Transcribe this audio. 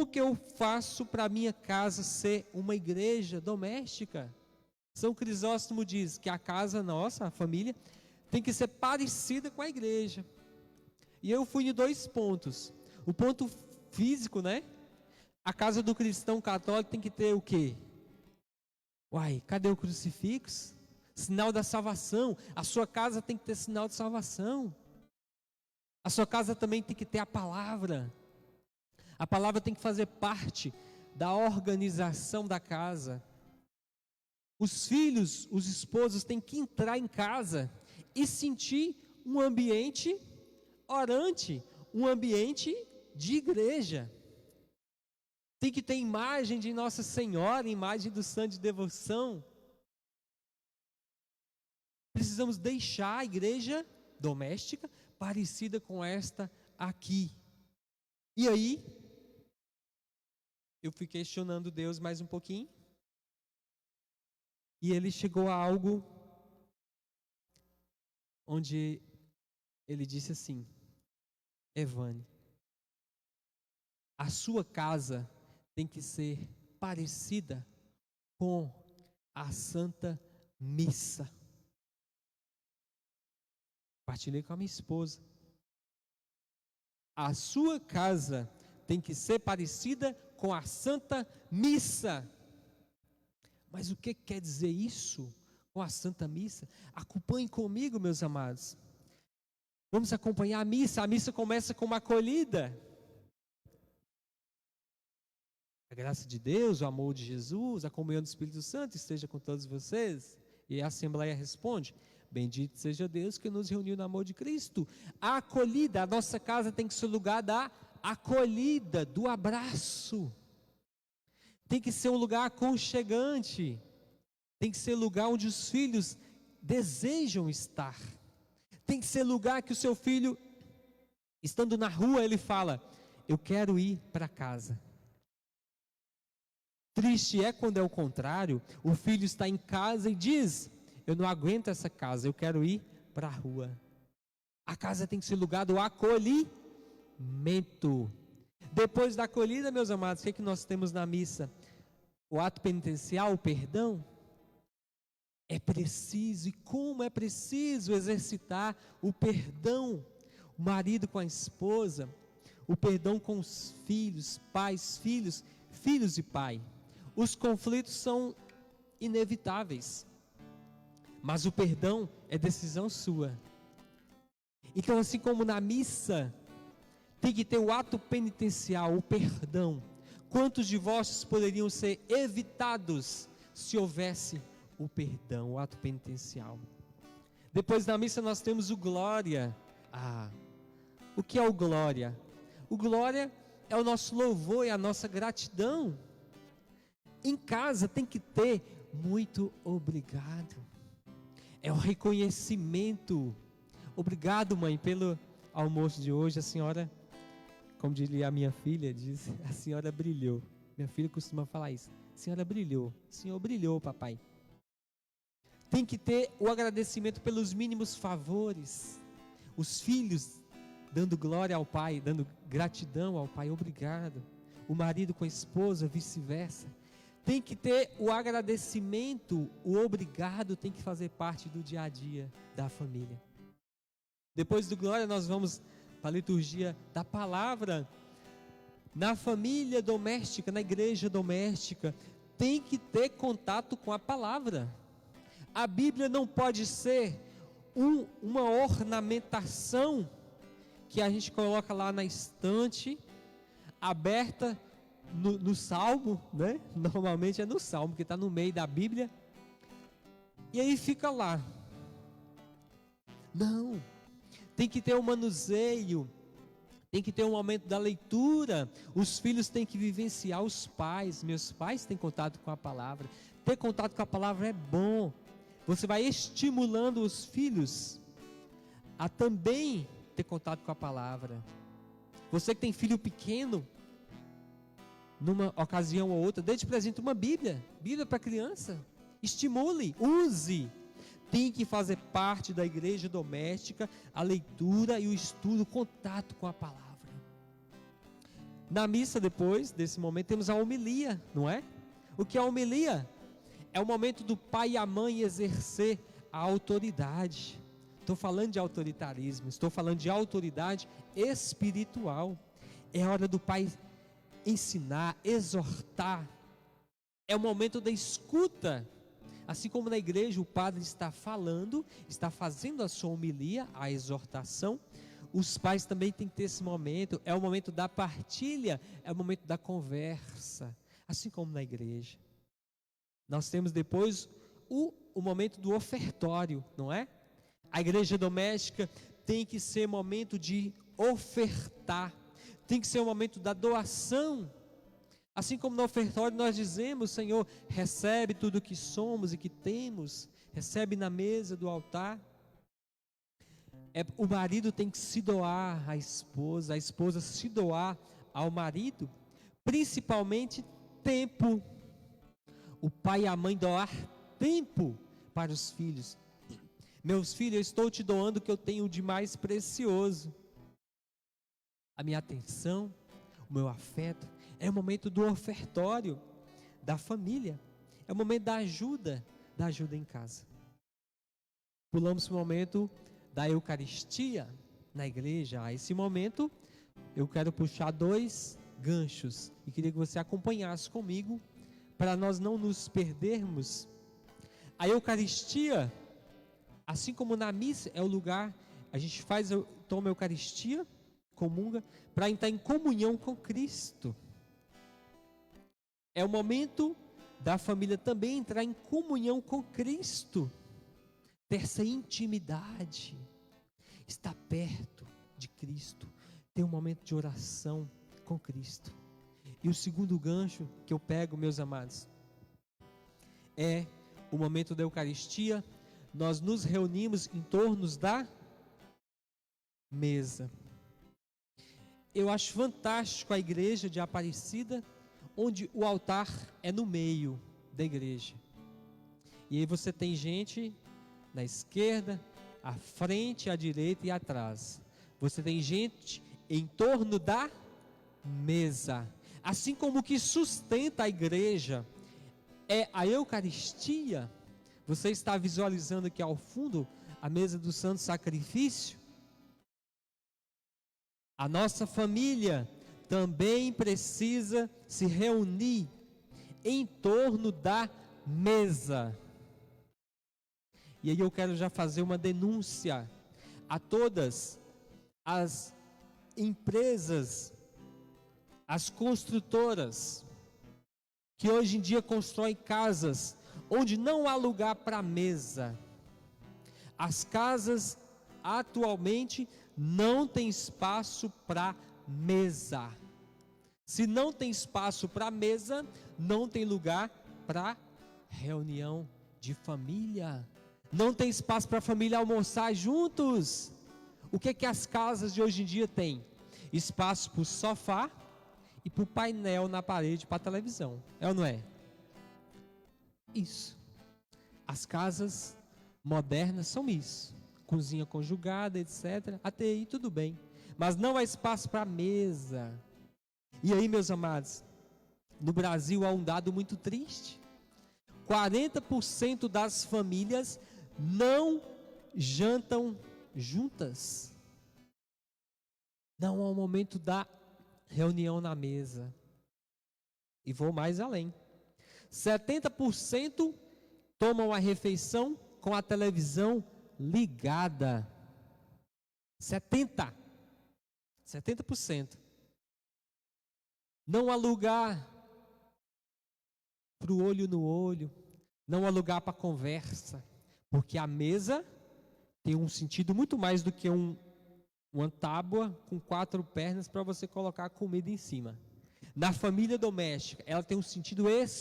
Como que eu faço para minha casa ser uma igreja doméstica? São Crisóstomo diz que a casa nossa, a família, tem que ser parecida com a igreja. E eu fui em 2 pontos. O ponto físico, né? A casa do cristão católico tem que ter o quê? Uai, cadê o crucifixo? Sinal da salvação. A sua casa tem que ter sinal de salvação. A sua casa também tem que ter a palavra. A palavra tem que fazer parte da organização da casa. Os filhos, os esposos têm que entrar em casa e sentir um ambiente orante, um ambiente de igreja. Tem que ter imagem de Nossa Senhora, imagem do santo de devoção. Precisamos deixar a igreja doméstica parecida com esta aqui. E aí, eu fui questionando Deus mais um pouquinho. E ele chegou a algo onde ele disse assim: Evane, a sua casa tem que ser parecida com a Santa Missa. Partilhei com a minha esposa. A sua casa tem que ser parecida com a Santa Missa. Mas o que quer dizer isso com a Santa Missa? Acompanhem comigo, meus amados. Vamos acompanhar a missa. A missa começa com uma acolhida. A graça de Deus, o amor de Jesus, a comunhão do Espírito Santo esteja com todos vocês. E a Assembleia responde: bendito seja Deus que nos reuniu no amor de Cristo. A acolhida, a nossa casa tem que ser o lugar da acolhida, do abraço. Tem que ser um lugar aconchegante. Tem que ser lugar onde os filhos desejam estar. Tem que ser lugar que o seu filho, estando na rua, ele fala: eu quero ir para casa. Triste é quando é o contrário. O filho está em casa e diz: eu não aguento essa casa, eu quero ir para a rua. A casa tem que ser lugar do acolhimento. Depois da acolhida, meus amados, o que nós temos na missa? O ato penitencial, o perdão. É preciso, e como é preciso exercitar o perdão. O marido com a esposa, o perdão com os filhos, pais, filhos, filhos e pai. Os conflitos são inevitáveis, mas o perdão é decisão sua. Então, assim como na missa tem que ter o ato penitencial, o perdão, quantos divórcios poderiam ser evitados se houvesse o perdão, o ato penitencial? Depois da missa nós temos o glória. O que é o glória? O glória é o nosso louvor e a nossa gratidão. Em casa tem que ter muito obrigado. É o reconhecimento. Obrigado, mãe, pelo almoço de hoje. A senhora, como diria a minha filha, diz: a senhora brilhou. Minha filha costuma falar isso: a senhora brilhou, o senhor brilhou, papai. Tem que ter o agradecimento pelos mínimos favores. Os filhos dando glória ao pai, dando gratidão ao pai, obrigado. O marido com a esposa, vice-versa. Tem que ter o agradecimento, o obrigado tem que fazer parte do dia a dia da família. Depois do glória nós vamos para a liturgia da palavra. Na família doméstica, na igreja doméstica, tem que ter contato com a palavra. A Bíblia não pode ser uma ornamentação que a gente coloca lá na estante, aberta no Salmo, né? Normalmente é no Salmo, que está no meio da Bíblia, e aí fica lá. Não, tem que ter um manuseio, tem que ter um momento da leitura. Os filhos têm que vivenciar os pais. Meus pais têm contato com a palavra. Ter contato com a palavra é bom. Você vai estimulando os filhos a também ter contato com a palavra. Você que tem filho pequeno, numa ocasião ou outra, dê de presente uma Bíblia para criança. Estimule, use. Tem que fazer parte da igreja doméstica a leitura e o estudo, o contato com a palavra. Na missa, depois desse momento, temos a homilia, não é? O que é a homilia? É o momento do pai e a mãe exercer a autoridade. Estou falando de autoritarismo, estou falando de autoridade espiritual. É hora do pai ensinar, exortar. É o momento da escuta. Assim como na igreja o padre está falando, está fazendo a sua homilia, a exortação, os pais também têm que ter esse momento. É o momento da partilha, é o momento da conversa, assim como na igreja. Nós temos depois o momento do ofertório, não é? A igreja doméstica tem que ser momento de ofertar, tem que ser o momento da doação. Assim como no ofertório nós dizemos: Senhor, recebe tudo o que somos e que temos, recebe na mesa do altar. O marido tem que se doar à esposa, a esposa se doar ao marido, principalmente tempo. O pai e a mãe doar tempo para os filhos. Meus filhos, eu estou te doando o que eu tenho de mais precioso. A minha atenção, o meu afeto. É o momento do ofertório da família. É o momento da ajuda em casa. Pulamos para o momento da Eucaristia na igreja. A esse momento, eu quero puxar 2 ganchos e queria que você acompanhasse comigo para nós não nos perdermos. A Eucaristia, assim como na missa, é o lugar, a gente toma a Eucaristia, comunga, para entrar em comunhão com Cristo. É o momento da família também entrar em comunhão com Cristo, ter essa intimidade, estar perto de Cristo, ter um momento de oração com Cristo. E o segundo gancho que eu pego, meus amados, é o momento da Eucaristia. Nós nos reunimos em torno da mesa. Eu acho fantástico a igreja de Aparecida, onde o altar é no meio da igreja. E aí você tem gente na esquerda, à frente, à direita e atrás. Você tem gente em torno da mesa. Assim como o que sustenta a igreja é a Eucaristia. Você está visualizando aqui ao fundo a mesa do Santo Sacrifício? A nossa família também precisa se reunir em torno da mesa. E aí eu quero já fazer uma denúncia a todas as empresas, as construtoras, que hoje em dia constroem casas onde não há lugar para mesa. As casas atualmente não têm espaço para mesa. Se não tem espaço para mesa, não tem lugar para reunião de família. Não tem espaço para a família almoçar juntos. O que é que as casas de hoje em dia têm? Espaço para o sofá e para o painel na parede para a televisão. É ou não é? Isso. As casas modernas são isso. Cozinha conjugada, etc. Até aí tudo bem. Mas não há espaço para mesa. E aí, meus amados, no Brasil há um dado muito triste. 40% das famílias não jantam juntas. Não há um momento da reunião na mesa. E vou mais além. 70% tomam a refeição com a televisão ligada. 70%. Não há lugar para o olho no olho. Não há lugar para conversa. Porque a mesa tem um sentido muito mais do que uma tábua com 4 pernas para você colocar a comida em cima. Na família doméstica, ela tem um sentido